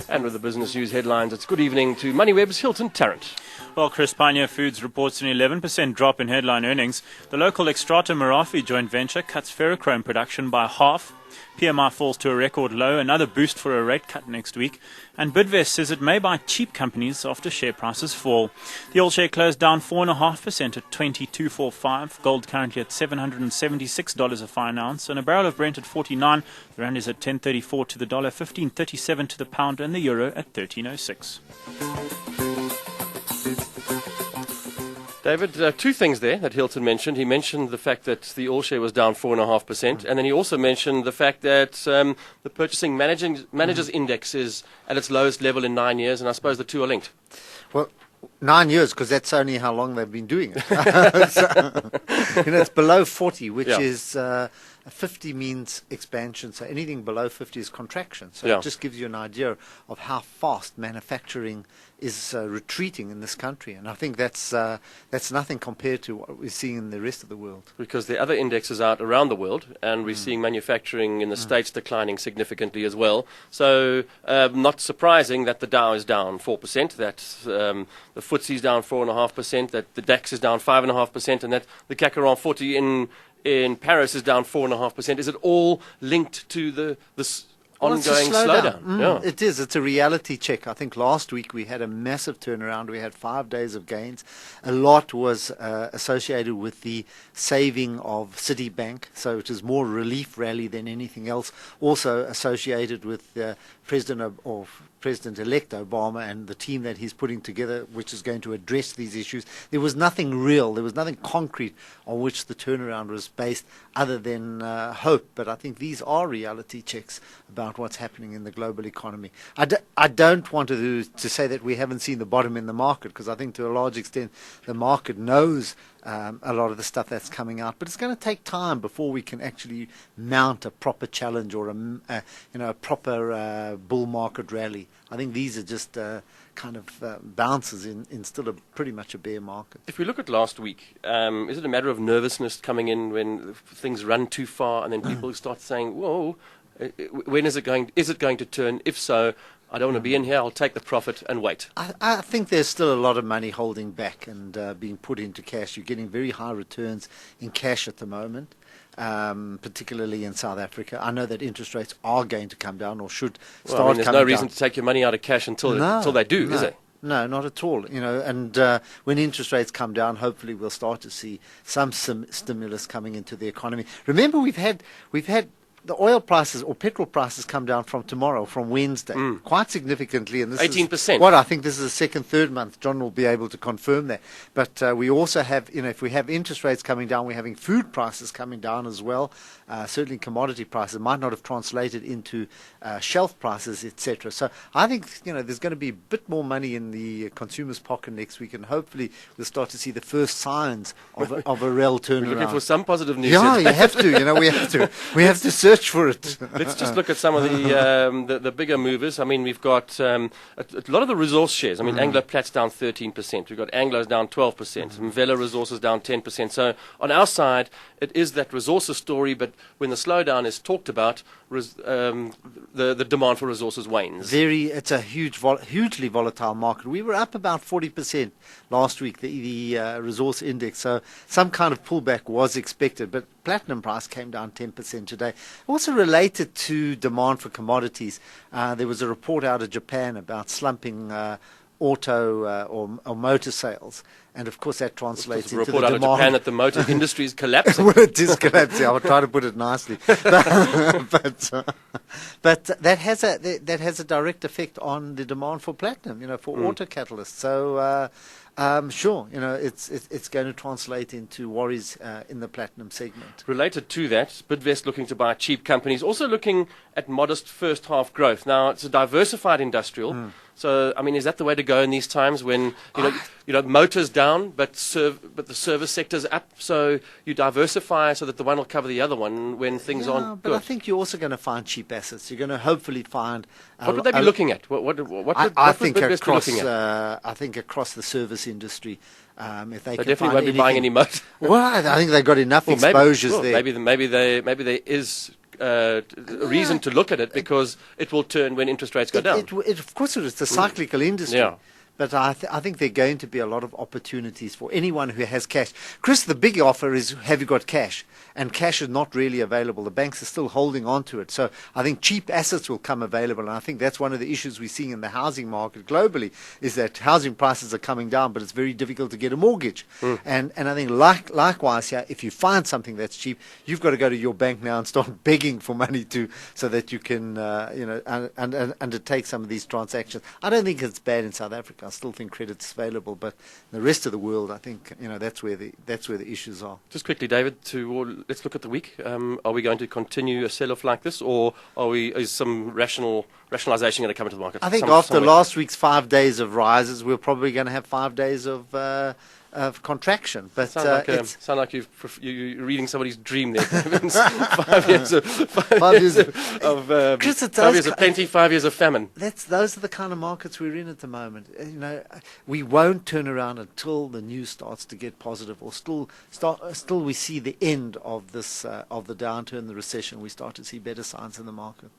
And with the business news headlines, it's good evening to MoneyWeb's Hilton Tarrant. Well, Chris, Pioneer Foods reports an 11% drop in headline earnings. The local Extrata Marafi joint venture cuts ferrochrome production by half. PMI falls to a record low, another boost for a rate cut next week. And Bidvest says it may buy cheap companies after share prices fall. The oil share closed down 4.5% at 22.45. Gold currently at $776 a fine ounce. And a barrel of Brent at 49. The rand is at 10.34 to the dollar, 15.37 to the pound, and the euro at 13.06. David, two things there that Hilton mentioned. He mentioned the fact that the oil share was down 4.5%, and then he also mentioned the fact that the Purchasing Managers Index is at its lowest level in 9 years, and I suppose the two are linked. Well, 9 years, because that's only how long they've been doing it. So, it's below 40, which is 50 means expansion, so anything below 50 is contraction. So it just gives you an idea of how fast manufacturing is retreating in this country, and I think that's nothing compared to what we're seeing in the rest of the world. Because the other indexes out around the world, and we're seeing manufacturing in the States declining significantly as well. So not surprising that the Dow is down 4%, that the FTSE is down 4.5%, that the DAX is down 5.5%, and that the CAC 40 in Paris is down 4.5%. Is it all linked to this ongoing slowdown? It is. It's a reality check. I think last week we had a massive turnaround. We had 5 days of gains. A lot was associated with the saving of Citibank, so it was more relief rally than anything else. Also associated with President-elect Obama and the team that he's putting together, which is going to address these issues. There was nothing real, there was nothing concrete on which the turnaround was based other than hope. But I think these are reality checks about what's happening in the global economy. I don't want to say that we haven't seen the bottom in the market, because I think to a large extent the market knows a lot of the stuff that's coming out, but it's going to take time before we can actually mount a proper challenge or a proper bull market rally. I think these are just kind of bounces in still pretty much a bear market. If we look at last week, is it a matter of nervousness coming in when things run too far and then people start saying, whoa, when is it going to turn? If so, I don't want to be in here, I'll take the profit and wait. I think there's still a lot of money holding back and being put into cash. You're getting very high returns in cash at the moment, particularly in South Africa. I know that interest rates are going to come down or should start coming down. There's no reason to take your money out of cash until they do, is there? No, not at all. And when interest rates come down, hopefully we'll start to see some stimulus coming into the economy. Remember, we've had the oil prices or petrol prices come down from Wednesday, quite significantly. And this 18%. I think this is the second, third month. John will be able to confirm that. But we also have, if we have interest rates coming down, we're having food prices coming down as well. Certainly commodity prices might not have translated into shelf prices, etc. So I think, there's going to be a bit more money in the consumer's pocket next week, and hopefully we'll start to see the first signs of a real turnaround. We're looking for some positive news. Yeah, you have to. We have to search for it. Let's just look at some of the bigger movers. I mean, we've got a lot of the resource shares. I mean, Anglo Plat's down 13%. We've got Anglo's down 12%. Mvela Resources down 10%. So on our side, it is that resources story, but when the slowdown is talked about, the demand for resources wanes. It's a hugely volatile market. We were up about 40% last week, the resource index. So some kind of pullback was expected, but platinum price came down 10% today. Also related to demand for commodities, there was a report out of Japan about slumping auto or motor sales. And of course that translates into the demand. Report out of Japan that the motor industry is collapsing. Well, it is collapsing. I will try to put it nicely. But that has a direct effect on the demand for platinum, for auto catalysts. So sure, it's going to translate into worries in the platinum segment. Related to that, Bidvest looking to buy cheap companies, also looking at modest first half growth. Now it's a diversified industrial. So, I mean, is that the way to go in these times when, motors down, but the service sector's up, so you diversify so that the one will cover the other one when things aren't good? But I think you're also going to for cheap assets. You're going to hopefully find... What would they be looking at? I think across the service industry, if they definitely won't be buying any motors. Well, I think they've got enough exposures there. Maybe there is reason to look at it because it will turn when interest rates go down. Of course, it's a cyclical industry. Yeah. But I think there are going to be a lot of opportunities for anyone who has cash. Chris, the big offer is, have you got cash? And cash is not really available. The banks are still holding on to it. So I think cheap assets will come available. And I think that's one of the issues we're seeing in the housing market globally, is that housing prices are coming down, but it's very difficult to get a mortgage. And I think likewise here, if you find something that's cheap, you've got to go to your bank now and start begging for money so that you can undertake some of these transactions. I don't think it's bad in South Africa. I still think credit's available, but in the rest of the world, I think that's where the issues are. Just quickly, David, let's look at the week. Are we going to continue a sell-off like this, or is some rationalization going to come into the market? I think after last week's 5 days of rises, we're probably going to have 5 days of contraction. But sound like you're reading somebody's dream there. 5 years of Chris, 5 years of plenty, 5 years of famine. Those are the kind of markets we're in at the moment. We won't turn around until the news starts to get positive, or still we see the end of this of the downturn, the recession. We start to see better signs in the market.